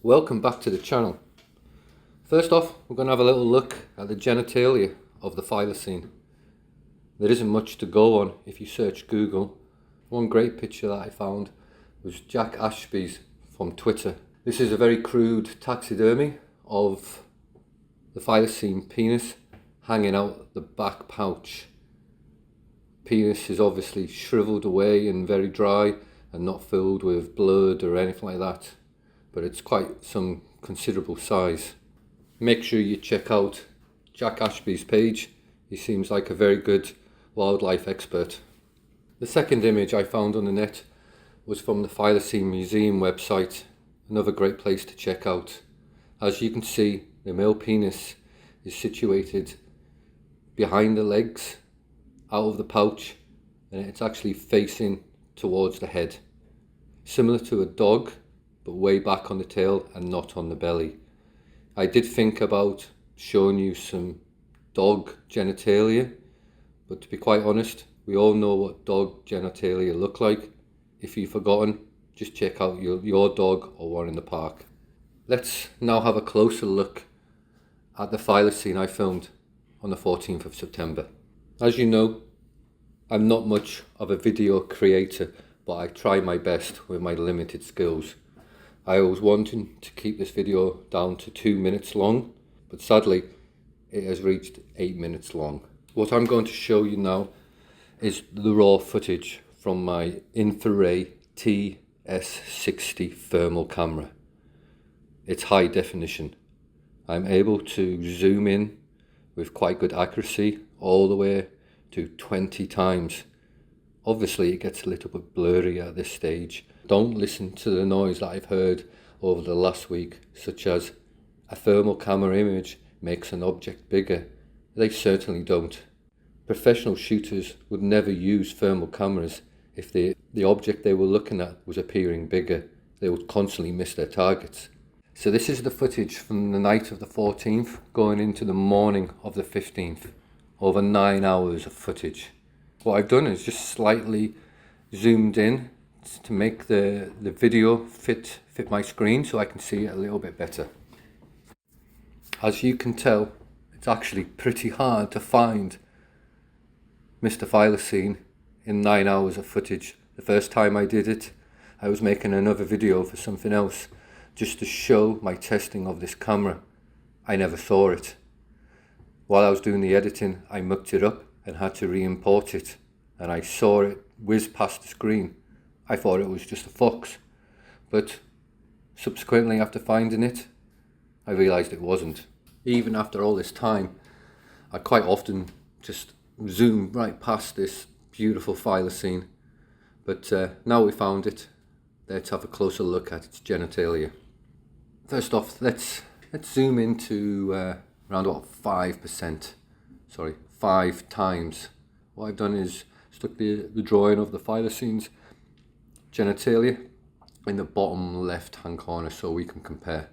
Welcome back to the channel. First off, we're going to have a little look at the genitalia of the thylacine. There isn't much to go on if you search Google. One great picture that I found was Jack Ashby's from Twitter. This is a very crude taxidermy of the thylacine penis hanging out the back pouch. Penis is obviously shriveled away and very dry and not filled with blood or anything like that, but it's quite some considerable size. Make sure you check out Jack Ashby's page. He seems like a very good wildlife expert. The second image I found on the net was from the Thylacine Museum website, another great place to check out. As you can see, the male penis is situated behind the legs, out of the pouch, and it's actually facing towards the head. Similar to a dog, but way back on the tail and not on the belly. I did think about showing you some dog genitalia, but to be quite honest, we all know what dog genitalia look like. If you've forgotten, just check out your dog or one in the park. Let's now have a closer look at the thylacine I filmed on the 14th of September. As you know, I'm not much of a video creator, but I try my best with my limited skills. I was wanting to keep this video down to 2 minutes long, but sadly it has reached 8 minutes long. What I'm going to show you now is the raw footage from my Infiray TS60 thermal camera. It's high definition. I'm able to zoom in with quite good accuracy all the way to 20 times. Obviously it gets a little bit blurry at this stage. Don't listen to the noise that I've heard over the last week, such as a thermal camera image makes an object bigger. They certainly don't. Professional shooters would never use thermal cameras if the object they were looking at was appearing bigger. They would constantly miss their targets. So this is the footage from the night of the 14th going into the morning of the 15th. Over 9 hours of footage. What I've done is just slightly zoomed in to make the video fit my screen so I can see it a little bit better. As you can tell, it's actually pretty hard to find Mr. Thylacine in 9 hours of footage. The first time I did it, I was making another video for something else just to show my testing of this camera. I never saw it. While I was doing the editing, I mucked it up and had to re-import it, and I saw it whiz past the screen. I thought it was just a fox, but subsequently after finding it, I realised it wasn't. Even after all this time, I quite often just zoom right past this beautiful thylacine, but now we found it, let's have a closer look at its genitalia. First off, let's zoom into around about 5%, sorry, 5 times. What I've done is stuck the drawing of the thylacine's genitalia in the bottom left hand corner so we can compare.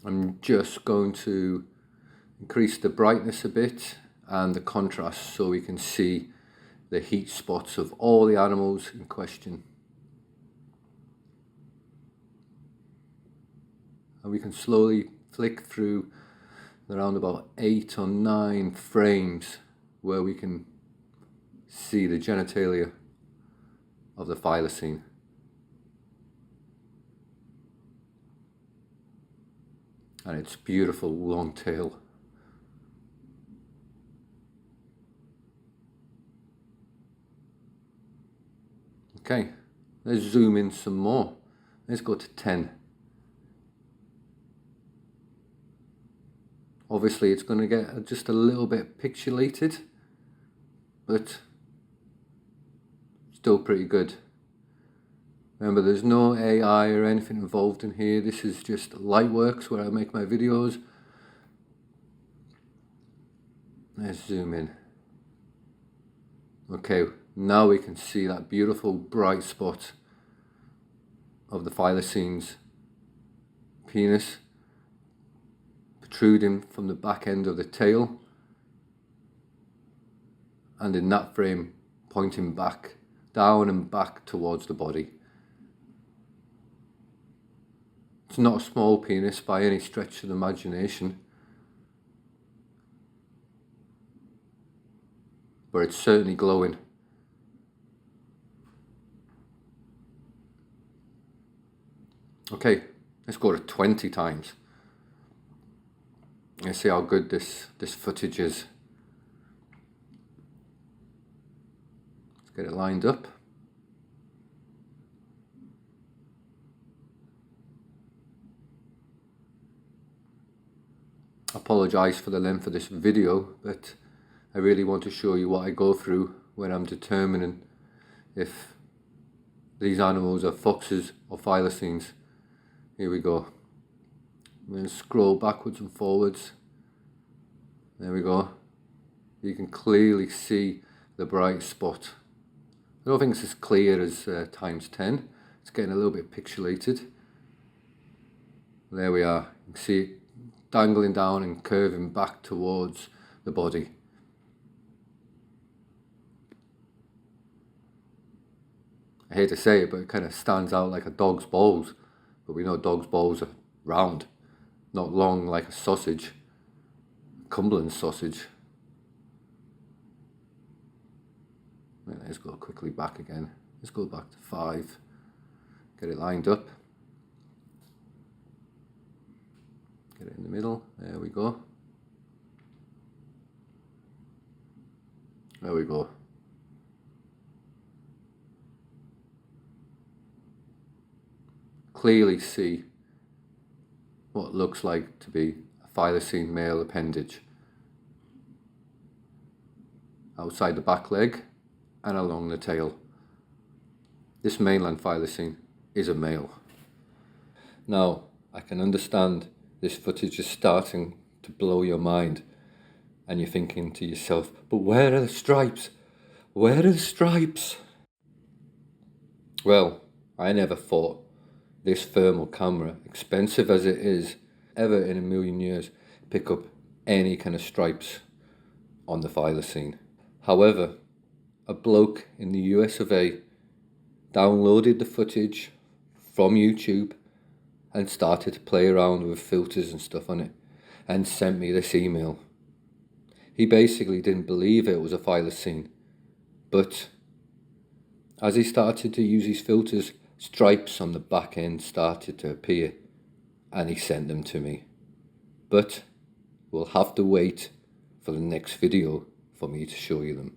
I'm just going to increase the brightness a bit and the contrast so we can see the heat spots of all the animals in question. And we can slowly flick through around about 8 or 9 frames where we can see the genitalia of the thylacine. And its beautiful long tail. Okay, let's zoom in some more. Let's go to 10. Obviously it's going to get just a little bit pixelated, but still pretty good. Remember, there's no AI or anything involved in here. This is just Lightworks where I make my videos. Let's zoom in. Okay, now we can see that beautiful bright spot of the thylacine's penis protruding from the back end of the tail, and in that frame pointing back, down and back towards the body. It's not a small penis by any stretch of the imagination, but it's certainly glowing. Okay, let's go to 20 times. Let's see how good this footage is. Let's get it lined up. I apologise for the length of this video, but I really want to show you what I go through when I'm determining if these animals are foxes or thylacines. Here we go. I'm going to scroll backwards and forwards. There we go. You can clearly see the bright spot. I don't think it's as clear as times 10. It's getting a little bit pixelated. There we are. You can see it dangling down and curving back towards the body. I hate to say it, but it kind of stands out like a dog's balls. But we know dog's balls are round, not long like a sausage. Cumberland sausage. Let's go quickly back again. Let's go back to 5. Get it lined up. Get it in the middle. There we go. There we go. Clearly see what looks like to be a thylacine male appendage outside the back leg and along the tail. This mainland thylacine is a male. Now, I can understand this footage is starting to blow your mind and you're thinking to yourself, but where are the stripes? Where are the stripes? Well, I never thought this thermal camera, expensive as it is, ever in a million years pick up any kind of stripes on the thylacine. However, a bloke in the US of A downloaded the footage from YouTube and started to play around with filters and stuff on it and sent me this email. He basically didn't believe it was a thylacine, but as he started to use his filters, stripes on the back end started to appear and he sent them to me. But we'll have to wait for the next video for me to show you them.